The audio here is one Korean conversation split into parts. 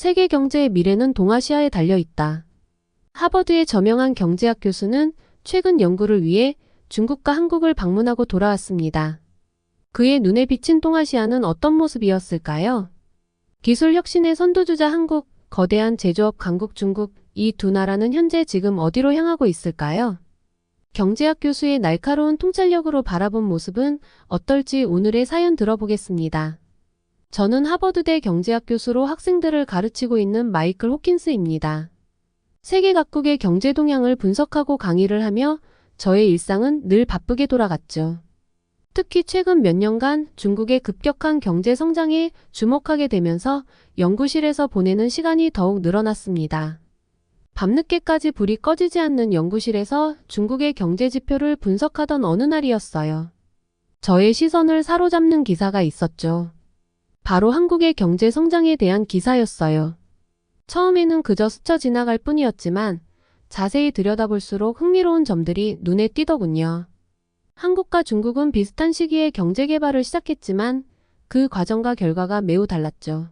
세계 경제의 미래는 동아시아에 달려 있다. 하버드의 저명한 경제학 교수는 최근 연구를 위해 중국과 한국을 방문하고 돌아왔습니다. 그의 눈에 비친 동아시아는 어떤 모습이었을까요? 기술 혁신의 선두주자 한국, 거대한 제조업 강국 중국, 이 두 나라는 현재 지금 어디로 향하고 있을까요? 경제학 교수의 날카로운 통찰력으로 바라본 모습은 어떨지 오늘의 사연 들어보겠습니다. 저는 하버드대 경제학 교수로 학생들을 가르치고 있는 마이클 호킨스입니다. 세계 각국의 경제 동향을 분석하고 강의를 하며 저의 일상은 늘 바쁘게 돌아갔죠. 특히 최근 몇 년간 중국의 급격한 경제 성장에 주목하게 되면서 연구실에서 보내는 시간이 더욱 늘어났습니다. 밤늦게까지 불이 꺼지지 않는 연구실에서 중국의 경제 지표를 분석하던 어느 날이었어요. 저의 시선을 사로잡는 기사가 있었죠. 바로 한국의 경제 성장에 대한 기사였어요. 처음에는 그저 스쳐 지나갈 뿐이었지만 자세히 들여다볼수록 흥미로운 점들이 눈에 띄더군요. 한국과 중국은 비슷한 시기에 경제 개발을 시작했지만 그 과정과 결과가 매우 달랐죠.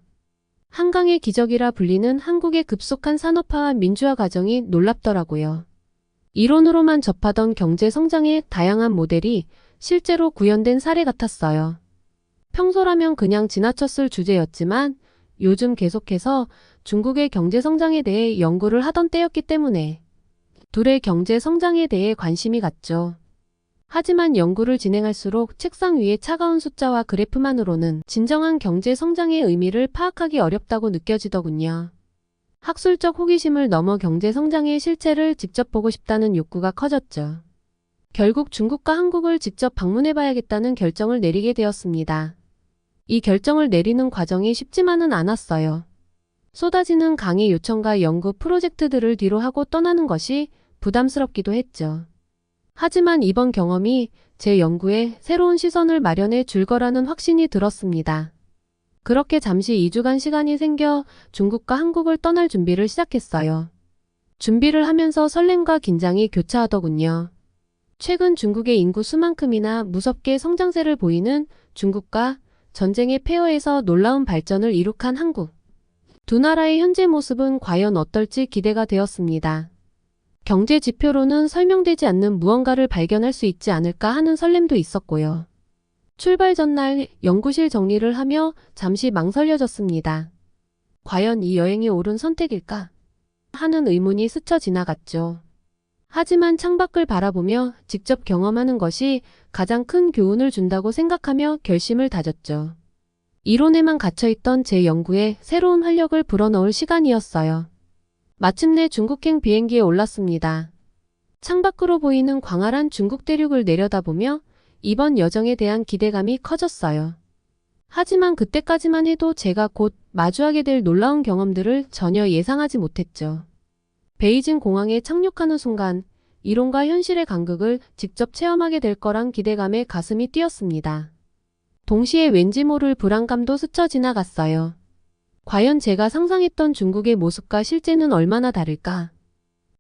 한강의 기적이라 불리는 한국의 급속한 산업화와 민주화 과정이 놀랍더라고요. 이론으로만 접하던 경제 성장의 다양한 모델이 실제로 구현된 사례 같았어요. 평소라면 그냥 지나쳤을 주제였지만 요즘 계속해서 중국의 경제 성장에 대해 연구를 하던 때였기 때문에 둘의 경제 성장에 대해 관심이 갔죠. 하지만 연구를 진행할수록 책상 위의 차가운 숫자와 그래프만으로는 진정한 경제 성장의 의미를 파악하기 어렵다고 느껴지더군요. 학술적 호기심을 넘어 경제 성장의 실체를 직접 보고 싶다는 욕구가 커졌죠. 결국 중국과 한국을 직접 방문해봐야겠다는 결정을 내리게 되었습니다. 이 결정을 내리는 과정이 쉽지만은 않았어요. 쏟아지는 강의 요청과 연구 프로젝트들을 뒤로하고 떠나는 것이 부담스럽기도 했죠. 하지만 이번 경험이 제 연구에 새로운 시선을 마련해 줄 거라는 확신이 들었습니다. 그렇게 잠시 2주간 시간이 생겨 중국과 한국을 떠날 준비를 시작했어요. 준비를 하면서 설렘과 긴장이 교차하더군요. 최근 중국의 인구 수만큼이나 무섭게 성장세를 보이는 중국과 전쟁의 폐허에서 놀라운 발전을 이룩한 한국. 두 나라의 현재 모습은 과연 어떨지 기대가 되었습니다. 경제 지표로는 설명되지 않는 무언가를 발견할 수 있지 않을까 하는 설렘도 있었고요. 출발 전날 연구실 정리를 하며 잠시 망설여졌습니다. 과연 이 여행이 옳은 선택일까? 하는 의문이 스쳐 지나갔죠. 하지만 창밖을 바라보며 직접 경험하는 것이 가장 큰 교훈을 준다고 생각하며 결심을 다졌죠. 이론에만 갇혀있던 제 연구에 새로운 활력을 불어넣을 시간이었어요. 마침내 중국행 비행기에 올랐습니다. 창밖으로 보이는 광활한 중국 대륙을 내려다보며 이번 여정에 대한 기대감이 커졌어요. 하지만 그때까지만 해도 제가 곧 마주하게 될 놀라운 경험들을 전혀 예상하지 못했죠. 베이징 공항에 착륙하는 순간 이론과 현실의 간극을 직접 체험하게 될 거란 기대감에 가슴이 뛰었습니다. 동시에 왠지 모를 불안감도 스쳐 지나갔어요. 과연 제가 상상했던 중국의 모습과 실제는 얼마나 다를까?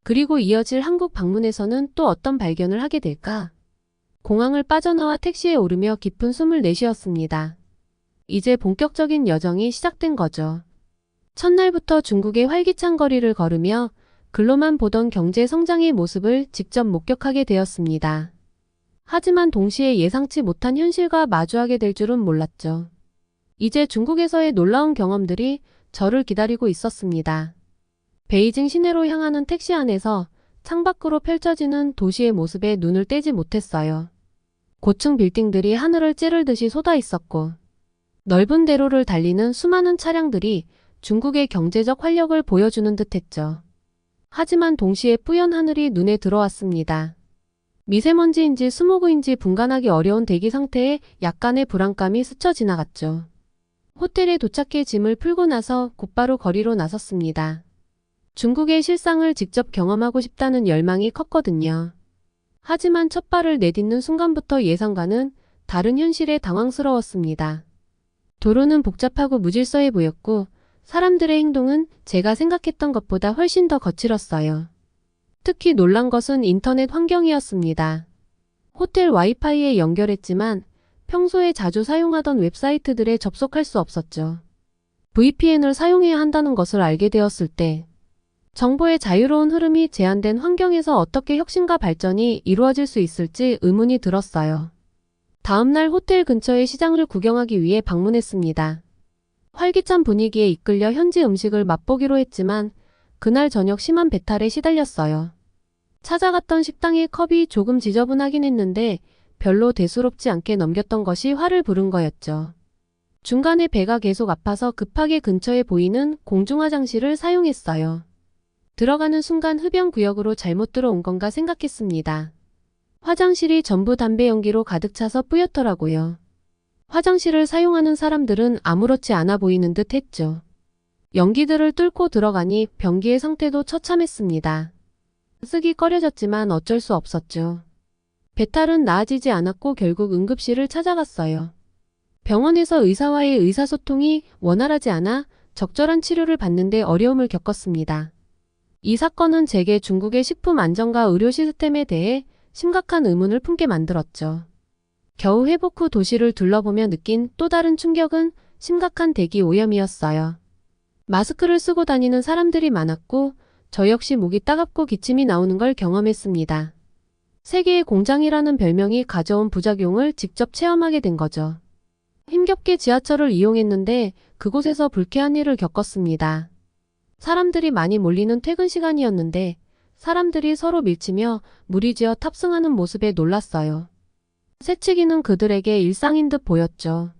그리고 이어질 한국 방문에서는 또 어떤 발견을 하게 될까? 공항을 빠져나와 택시에 오르며 깊은 숨을 내쉬었습니다. 이제 본격적인 여정이 시작된 거죠. 첫날부터 중국의 활기찬 거리를 걸으며 글로만 보던 경제 성장의 모습을 직접 목격하게 되었습니다. 하지만 동시에 예상치 못한 현실과 마주하게 될 줄은 몰랐죠. 이제 중국에서의 놀라운 경험들이 저를 기다리고 있었습니다. 베이징 시내로 향하는 택시 안에서 창밖으로 펼쳐지는 도시의 모습에 눈을 떼지 못했어요. 고층 빌딩들이 하늘을 찌르듯이 쏟아 있었고 넓은 대로를 달리는 수많은 차량들이 중국의 경제적 활력을 보여주는 듯했죠. 하지만 동시에 뿌연 하늘이 눈에 들어왔습니다. 미세먼지인지 스모그인지 분간하기 어려운 대기 상태에 약간의 불안감이 스쳐 지나갔죠. 호텔에 도착해 짐을 풀고 나서 곧바로 거리로 나섰습니다. 중국의 실상을 직접 경험하고 싶다는 열망이 컸거든요. 하지만 첫 발을 내딛는 순간부터 예상과는 다른 현실에 당황스러웠습니다. 도로는 복잡하고 무질서해 보였고 사람들의 행동은 제가 생각했던 것보다 훨씬 더 거칠었어요. 특히 놀란 것은 인터넷 환경이었습니다. 호텔 와이파이에 연결했지만 평소에 자주 사용하던 웹사이트들에 접속할 수 없었죠. VPN을 사용해야 한다는 것을 알게 되었을 때 정보의 자유로운 흐름이 제한된 환경에서 어떻게 혁신과 발전이 이루어질 수 있을지 의문이 들었어요. 다음날 호텔 근처의 시장을 구경하기 위해 방문했습니다. 활기찬 분위기에 이끌려 현지 음식을 맛보기로 했지만 그날 저녁 심한 배탈에 시달렸어요. 찾아갔던 식당의 컵이 조금 지저분하긴 했는데 별로 대수롭지 않게 넘겼던 것이 화를 부른 거였죠. 중간에 배가 계속 아파서 급하게 근처에 보이는 공중화장실을 사용했어요. 들어가는 순간 흡연구역으로 잘못 들어온 건가 생각했습니다. 화장실이 전부 담배 연기로 가득 차서 뿌옇더라고요. 화장실을 사용하는 사람들은 아무렇지 않아 보이는 듯 했죠. 연기들을 뚫고 들어가니 변기의 상태도 처참했습니다. 쓰기 꺼려졌지만 어쩔 수 없었죠. 배탈은 나아지지 않았고 결국 응급실을 찾아갔어요. 병원에서 의사와의 의사소통이 원활하지 않아 적절한 치료를 받는데 어려움을 겪었습니다. 이 사건은 제게 중국의 식품 안전과 의료 시스템에 대해 심각한 의문을 품게 만들었죠. 겨우 회복 후 도시를 둘러보며 느낀 또 다른 충격은 심각한 대기 오염이었어요. 마스크를 쓰고 다니는 사람들이 많았고 저 역시 목이 따갑고 기침이 나오는 걸 경험했습니다. 세계의 공장이라는 별명이 가져온 부작용을 직접 체험하게 된 거죠. 힘겹게 지하철을 이용했는데 그곳에서 불쾌한 일을 겪었습니다. 사람들이 많이 몰리는 퇴근 시간이었는데 사람들이 서로 밀치며 무리지어 탑승하는 모습에 놀랐어요. 새치기는 그들에게 일상인 듯 보였죠.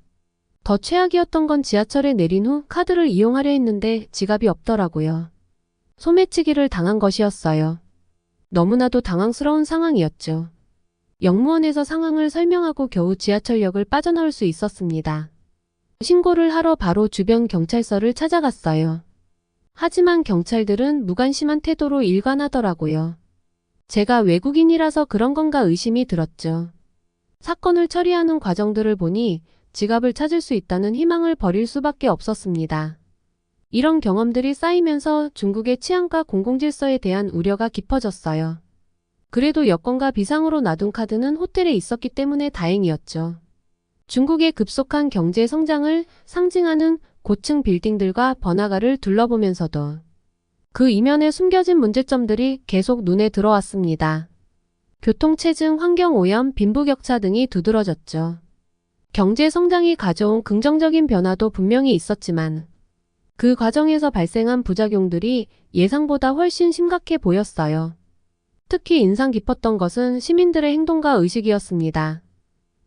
더 최악이었던 건 지하철에 내린 후 카드를 이용하려 했는데 지갑이 없더라고요. 소매치기를 당한 것이었어요. 너무나도 당황스러운 상황이었죠. 역무원에서 상황을 설명하고 겨우 지하철역을 빠져나올 수 있었습니다. 신고를 하러 바로 주변 경찰서를 찾아갔어요. 하지만 경찰들은 무관심한 태도로 일관하더라고요. 제가 외국인이라서 그런 건가 의심이 들었죠. 사건을 처리하는 과정들을 보니 지갑을 찾을 수 있다는 희망을 버릴 수밖에 없었습니다. 이런 경험들이 쌓이면서 중국의 치안과 공공질서에 대한 우려가 깊어졌어요. 그래도 여권과 비상으로 놔둔 카드는 호텔에 있었기 때문에 다행이었죠. 중국의 급속한 경제 성장을 상징하는 고층 빌딩들과 번화가를 둘러보면서도 그 이면에 숨겨진 문제점들이 계속 눈에 들어왔습니다. 교통체증, 환경오염, 빈부격차 등이 두드러졌죠. 경제 성장이 가져온 긍정적인 변화도 분명히 있었지만 그 과정에서 발생한 부작용들이 예상보다 훨씬 심각해 보였어요. 특히 인상 깊었던 것은 시민들의 행동과 의식이었습니다.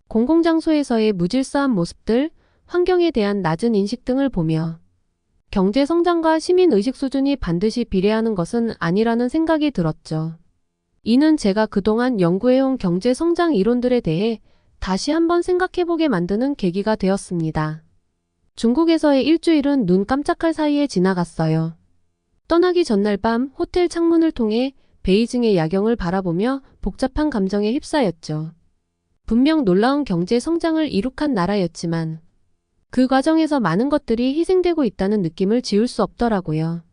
공공장소에서의 무질서한 모습들, 환경에 대한 낮은 인식 등을 보며 경제 성장과 시민 의식 수준이 반드시 비례하는 것은 아니라는 생각이 들었죠. 이는 제가 그동안 연구해온 경제 성장 이론들에 대해 다시 한번 생각해보게 만드는 계기가 되었습니다. 중국에서의 일주일은 눈 깜짝할 사이에 지나갔어요. 떠나기 전날 밤 호텔 창문을 통해 베이징의 야경을 바라보며 복잡한 감정에 휩싸였죠. 분명 놀라운 경제 성장을 이룩한 나라였지만 그 과정에서 많은 것들이 희생되고 있다는 느낌을 지울 수 없더라고요.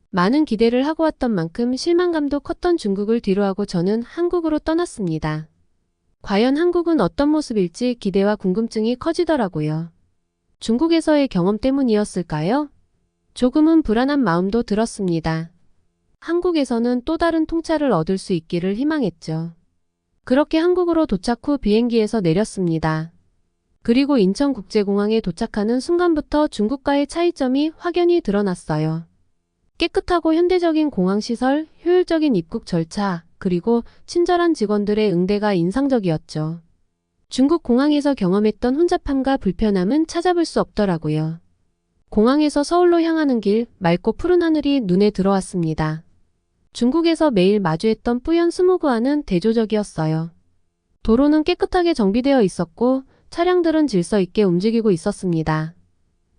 많은 기대를 하고 왔던 만큼 실망감도 컸던 중국을 뒤로하고 저는 한국으로 떠났습니다. 과연 한국은 어떤 모습일지 기대와 궁금증이 커지더라고요. 중국에서의 경험 때문이었을까요? 조금은 불안한 마음도 들었습니다. 한국에서는 또 다른 통찰을 얻을 수 있기를 희망했죠. 그렇게 한국으로 도착 후 비행기에서 내렸습니다. 그리고 인천국제공항에 도착하는 순간부터 중국과의 차이점이 확연히 드러났어요. 깨끗하고 현대적인 공항시설, 효율적인 입국 절차, 그리고 친절한 직원들의 응대가 인상적이었죠. 중국 공항에서 경험했던 혼잡함과 불편함은 찾아볼 수 없더라고요. 공항에서 서울로 향하는 길, 맑고 푸른 하늘이 눈에 들어왔습니다. 중국에서 매일 마주했던 뿌연 스모그와는 대조적이었어요. 도로는 깨끗하게 정비되어 있었고 차량들은 질서 있게 움직이고 있었습니다.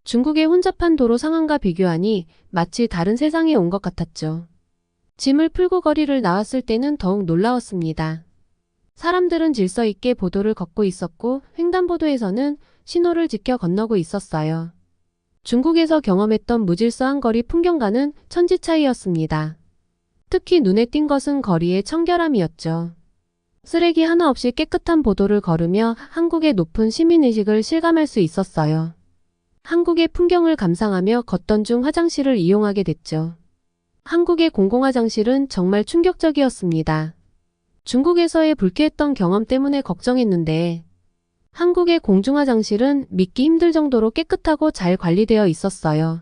중국의 혼잡한 도로 상황과 비교하니 마치 다른 세상에 온 것 같았죠. 짐을 풀고 거리를 나왔을 때는 더욱 놀라웠습니다. 사람들은 질서 있게 보도를 걷고 있었고 횡단보도에서는 신호를 지켜 건너고 있었어요. 중국에서 경험했던 무질서한 거리 풍경과는 천지 차이였습니다. 특히 눈에 띈 것은 거리의 청결함이었죠. 쓰레기 하나 없이 깨끗한 보도를 걸으며 한국의 높은 시민의식을 실감할 수 있었어요. 한국의 풍경을 감상하며 걷던 중 화장실을 이용하게 됐죠. 한국의 공공화장실은 정말 충격적이었습니다. 중국에서의 불쾌했던 경험 때문에 걱정했는데 한국의 공중화장실은 믿기 힘들 정도로 깨끗하고 잘 관리되어 있었어요.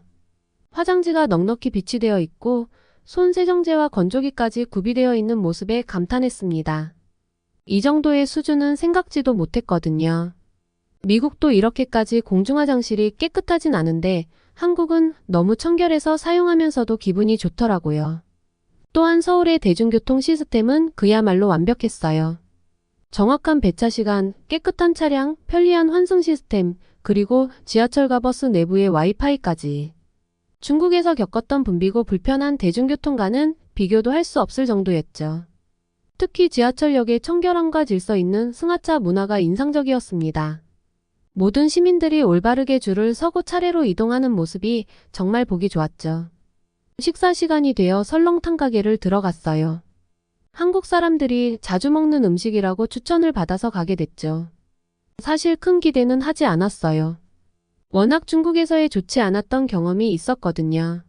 화장지가 넉넉히 비치되어 있고 손 세정제와 건조기까지 구비되어 있는 모습에 감탄했습니다. 이 정도의 수준은 생각지도 못했거든요. 미국도 이렇게까지 공중화장실이 깨끗하진 않은데 한국은 너무 청결해서 사용하면서도 기분이 좋더라고요. 또한 서울의 대중교통 시스템은 그야말로 완벽했어요. 정확한 배차 시간, 깨끗한 차량, 편리한 환승 시스템, 그리고 지하철과 버스 내부의 와이파이까지. 중국에서 겪었던 붐비고 불편한 대중교통과는 비교도 할 수 없을 정도였죠. 특히 지하철역의 청결함과 질서 있는 승하차 문화가 인상적이었습니다. 모든 시민들이 올바르게 줄을 서고 차례로 이동하는 모습이 정말 보기 좋았죠. 식사 시간이 되어 설렁탕 가게를 들어갔어요. 한국 사람들이 자주 먹는 음식이라고 추천을 받아서 가게 됐죠. 사실 큰 기대는 하지 않았어요. 워낙 중국에서의 좋지 않았던 경험이 있었거든요.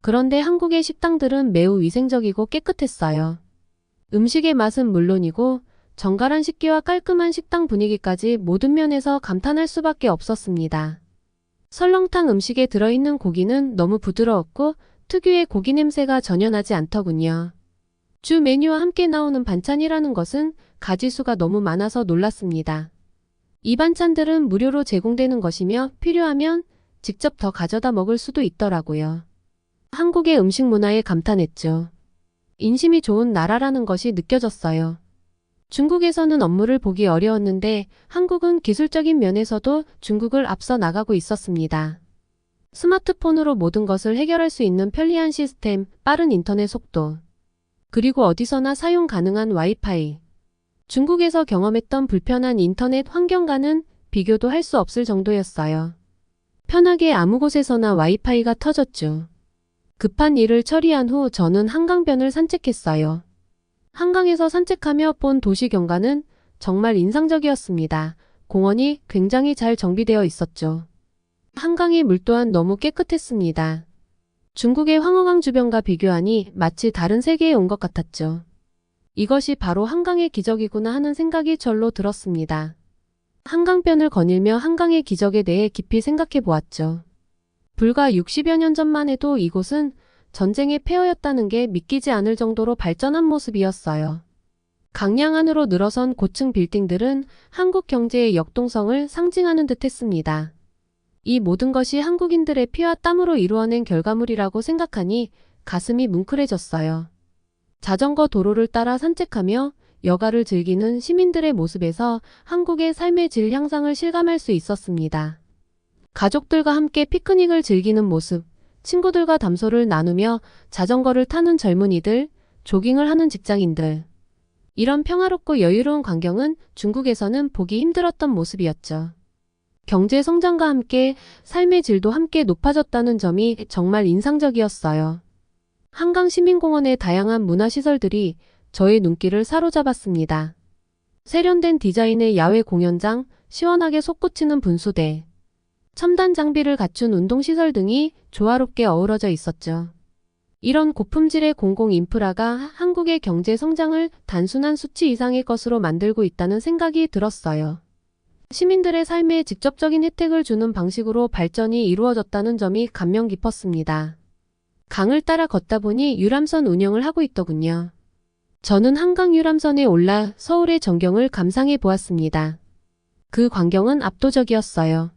그런데 한국의 식당들은 매우 위생적이고 깨끗했어요. 음식의 맛은 물론이고 정갈한 식기와 깔끔한 식당 분위기까지 모든 면에서 감탄할 수밖에 없었습니다. 설렁탕 음식에 들어있는 고기는 너무 부드러웠고 특유의 고기 냄새가 전혀 나지 않더군요. 주 메뉴와 함께 나오는 반찬이라는 것은 가지수가 너무 많아서 놀랐습니다. 이 반찬들은 무료로 제공되는 것이며 필요하면 직접 더 가져다 먹을 수도 있더라고요. 한국의 음식 문화에 감탄했죠. 인심이 좋은 나라라는 것이 느껴졌어요. 중국에서는 업무를 보기 어려웠는데 한국은 기술적인 면에서도 중국을 앞서 나가고 있었습니다. 스마트폰으로 모든 것을 해결할 수 있는 편리한 시스템, 빠른 인터넷 속도, 그리고 어디서나 사용 가능한 와이파이. 중국에서 경험했던 불편한 인터넷 환경과는 비교도 할 수 없을 정도였어요. 편하게 아무 곳에서나 와이파이가 터졌죠. 급한 일을 처리한 후 저는 한강변을 산책했어요. 한강에서 산책하며 본 도시 경관은 정말 인상적이었습니다. 공원이 굉장히 잘 정비되어 있었죠. 한강의 물 또한 너무 깨끗했습니다. 중국의 황허강 주변과 비교하니 마치 다른 세계에 온 것 같았죠. 이것이 바로 한강의 기적이구나 하는 생각이 절로 들었습니다. 한강변을 거닐며 한강의 기적에 대해 깊이 생각해 보았죠. 불과 60여 년 전만 해도 이곳은 전쟁의 폐허였다는 게 믿기지 않을 정도로 발전한 모습이었어요. 강양 안으로 늘어선 고층 빌딩들은 한국 경제의 역동성을 상징하는 듯 했습니다. 이 모든 것이 한국인들의 피와 땀으로 이루어낸 결과물이라고 생각하니 가슴이 뭉클해졌어요. 자전거 도로를 따라 산책하며 여가를 즐기는 시민들의 모습에서 한국의 삶의 질 향상을 실감할 수 있었습니다. 가족들과 함께 피크닉을 즐기는 모습, 친구들과 담소를 나누며 자전거를 타는 젊은이들, 조깅을 하는 직장인들. 이런 평화롭고 여유로운 광경은 중국에서는 보기 힘들었던 모습이었죠. 경제 성장과 함께 삶의 질도 함께 높아졌다는 점이 정말 인상적이었어요. 한강시민공원의 다양한 문화시설들이 저의 눈길을 사로잡았습니다. 세련된 디자인의 야외 공연장, 시원하게 솟구치는 분수대, 첨단 장비를 갖춘 운동시설 등이 조화롭게 어우러져 있었죠. 이런 고품질의 공공 인프라가 한국의 경제 성장을 단순한 수치 이상의 것으로 만들고 있다는 생각이 들었어요. 시민들의 삶에 직접적인 혜택을 주는 방식으로 발전이 이루어졌다는 점이 감명 깊었습니다. 강을 따라 걷다 보니 유람선 운영을 하고 있더군요. 저는 한강 유람선에 올라 서울의 전경을 감상해 보았습니다. 그 광경은 압도적이었어요.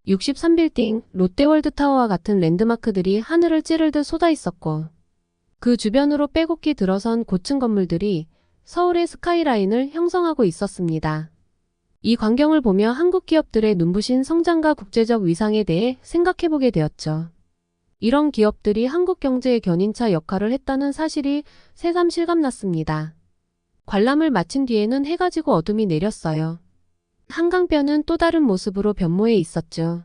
63빌딩, 롯데월드타워와 같은 랜드마크들이 하늘을 찌르듯 쏟아 있었고 그 주변으로 빼곡히 들어선 고층 건물들이 서울의 스카이라인을 형성하고 있었습니다. 이 광경을 보며 한국 기업들의 눈부신 성장과 국제적 위상에 대해 생각해보게 되었죠. 이런 기업들이 한국 경제의 견인차 역할을 했다는 사실이 새삼 실감났습니다. 관람을 마친 뒤에는 해가 지고 어둠이 내렸어요. 한강변은 또 다른 모습으로 변모해 있었죠.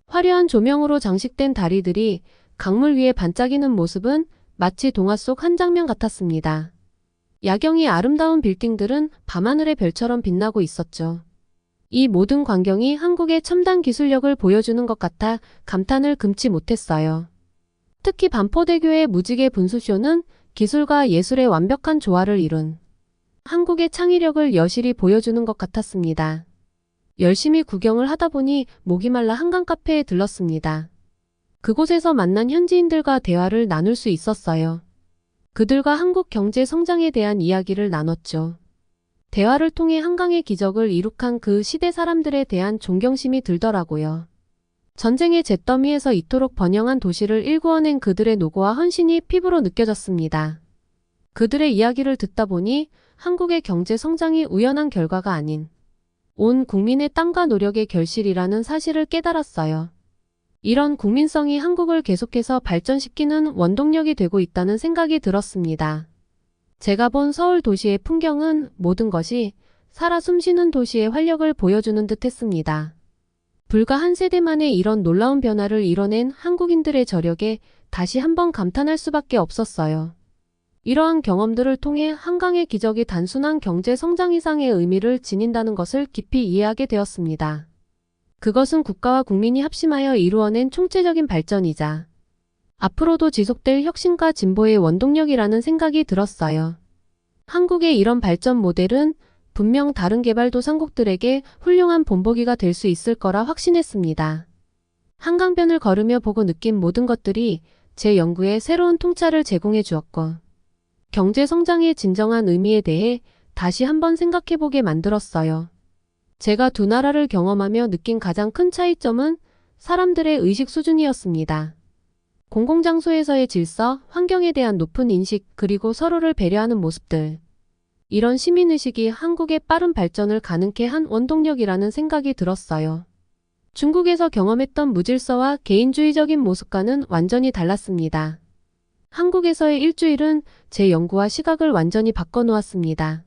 화려한 조명으로 장식된 다리들이 강물 위에 반짝이는 모습은 마치 동화 속 한 장면 같았습니다. 야경이 아름다운 빌딩들은 밤하늘의 별처럼 빛나고 있었죠. 이 모든 광경이 한국의 첨단 기술력을 보여주는 것 같아 감탄을 금치 못했어요. 특히 반포대교의 무지개 분수쇼는 기술과 예술의 완벽한 조화를 이룬 한국의 창의력을 여실히 보여주는 것 같았습니다. 열심히 구경을 하다 보니 목이 말라 한강 카페에 들렀습니다. 그곳에서 만난 현지인들과 대화를 나눌 수 있었어요. 그들과 한국 경제 성장에 대한 이야기를 나눴죠. 대화를 통해 한강의 기적을 이룩한 그 시대 사람들에 대한 존경심이 들더라고요. 전쟁의 잿더미에서 이토록 번영한 도시를 일구어낸 그들의 노고와 헌신이 피부로 느껴졌습니다. 그들의 이야기를 듣다 보니 한국의 경제 성장이 우연한 결과가 아닌 온 국민의 땀과 노력의 결실이라는 사실을 깨달았어요. 이런 국민성이 한국을 계속해서 발전시키는 원동력이 되고 있다는 생각이 들었습니다. 제가 본 서울 도시의 풍경은 모든 것이 살아 숨쉬는 도시의 활력을 보여주는 듯 했습니다. 불과 한 세대 만에 이런 놀라운 변화를 이뤄낸 한국인들의 저력에 다시 한번 감탄할 수밖에 없었어요. 이러한 경험들을 통해 한강의 기적이 단순한 경제 성장 이상의 의미를 지닌다는 것을 깊이 이해하게 되었습니다. 그것은 국가와 국민이 합심하여 이루어낸 총체적인 발전이자 앞으로도 지속될 혁신과 진보의 원동력이라는 생각이 들었어요. 한국의 이런 발전 모델은 분명 다른 개발도상국들에게 훌륭한 본보기가 될 수 있을 거라 확신했습니다. 한강변을 걸으며 보고 느낀 모든 것들이 제 연구에 새로운 통찰을 제공해 주었고 경제 성장의 진정한 의미에 대해 다시 한번 생각해보게 만들었어요. 제가 두 나라를 경험하며 느낀 가장 큰 차이점은 사람들의 의식 수준이었습니다. 공공장소에서의 질서, 환경에 대한 높은 인식, 그리고 서로를 배려하는 모습들. 이런 시민의식이 한국의 빠른 발전을 가능케 한 원동력이라는 생각이 들었어요. 중국에서 경험했던 무질서와 개인주의적인 모습과는 완전히 달랐습니다. 한국에서의 일주일은 제 연구와 시각을 완전히 바꿔놓았습니다.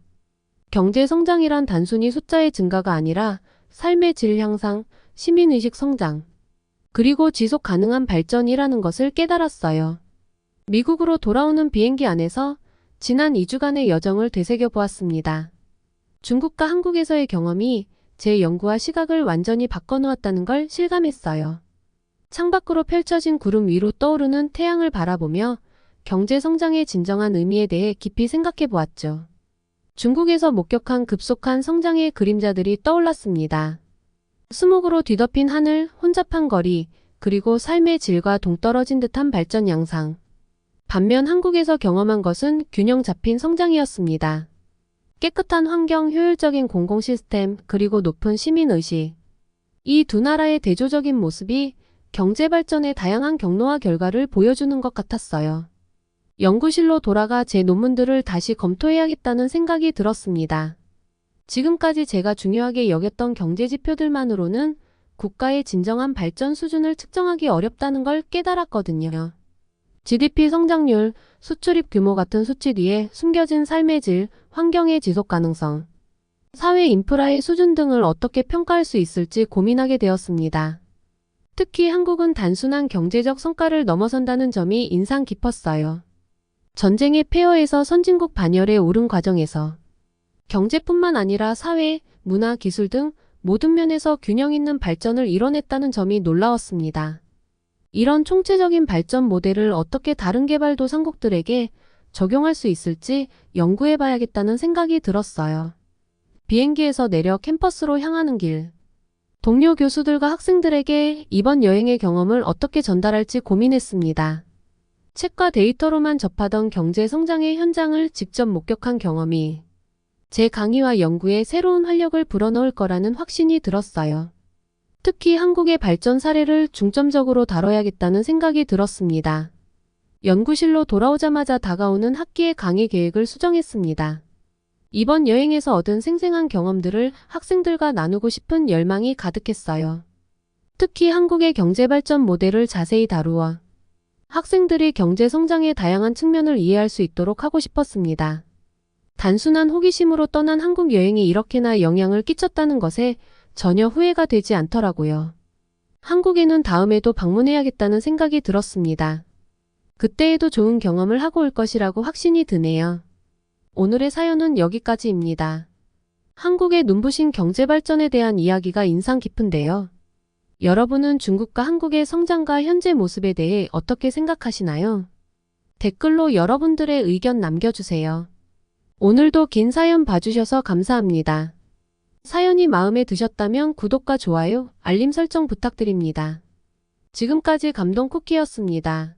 경제 성장이란 단순히 숫자의 증가가 아니라 삶의 질 향상, 시민의식 성장, 그리고 지속 가능한 발전이라는 것을 깨달았어요. 미국으로 돌아오는 비행기 안에서 지난 2주간의 여정을 되새겨 보았습니다. 중국과 한국에서의 경험이 제 연구와 시각을 완전히 바꿔놓았다는 걸 실감했어요. 창밖으로 펼쳐진 구름 위로 떠오르는 태양을 바라보며 경제 성장의 진정한 의미에 대해 깊이 생각해 보았죠. 중국에서 목격한 급속한 성장의 그림자들이 떠올랐습니다. 스모그로 뒤덮인 하늘, 혼잡한 거리, 그리고 삶의 질과 동떨어진 듯한 발전 양상. 반면 한국에서 경험한 것은 균형 잡힌 성장이었습니다. 깨끗한 환경, 효율적인 공공 시스템, 그리고 높은 시민의식. 이 두 나라의 대조적인 모습이 경제 발전의 다양한 경로와 결과를 보여주는 것 같았어요. 연구실로 돌아가 제 논문들을 다시 검토해야겠다는 생각이 들었습니다. 지금까지 제가 중요하게 여겼던 경제 지표들만으로는 국가의 진정한 발전 수준을 측정하기 어렵다는 걸 깨달았거든요. GDP 성장률, 수출입 규모 같은 수치 뒤에 숨겨진 삶의 질, 환경의 지속 가능성, 사회 인프라의 수준 등을 어떻게 평가할 수 있을지 고민하게 되었습니다. 특히 한국은 단순한 경제적 성과를 넘어선다는 점이 인상 깊었어요. 전쟁의 폐허에서 선진국 반열에 오른 과정에서 경제뿐만 아니라 사회, 문화, 기술 등 모든 면에서 균형 있는 발전을 이뤄냈다는 점이 놀라웠습니다. 이런 총체적인 발전 모델을 어떻게 다른 개발도상국들에게 적용할 수 있을지 연구해봐야겠다는 생각이 들었어요. 비행기에서 내려 캠퍼스로 향하는 길. 동료 교수들과 학생들에게 이번 여행의 경험을 어떻게 전달할지 고민했습니다. 책과 데이터로만 접하던 경제 성장의 현장을 직접 목격한 경험이 제 강의와 연구에 새로운 활력을 불어넣을 거라는 확신이 들었어요. 특히 한국의 발전 사례를 중점적으로 다뤄야겠다는 생각이 들었습니다. 연구실로 돌아오자마자 다가오는 학기의 강의 계획을 수정했습니다. 이번 여행에서 얻은 생생한 경험들을 학생들과 나누고 싶은 열망이 가득했어요. 특히 한국의 경제 발전 모델을 자세히 다루어 학생들이 경제 성장의 다양한 측면을 이해할 수 있도록 하고 싶었습니다. 단순한 호기심으로 떠난 한국 여행이 이렇게나 영향을 끼쳤다는 것에 전혀 후회가 되지 않더라고요. 한국에는 다음에도 방문해야겠다는 생각이 들었습니다. 그때에도 좋은 경험을 하고 올 것이라고 확신이 드네요. 오늘의 사연은 여기까지입니다. 한국의 눈부신 경제 발전에 대한 이야기가 인상 깊은데요. 여러분은 중국과 한국의 성장과 현재 모습에 대해 어떻게 생각하시나요? 댓글로 여러분들의 의견 남겨주세요. 오늘도 긴 사연 봐주셔서 감사합니다. 사연이 마음에 드셨다면 구독과 좋아요, 알림 설정 부탁드립니다. 지금까지 감동 쿠키였습니다.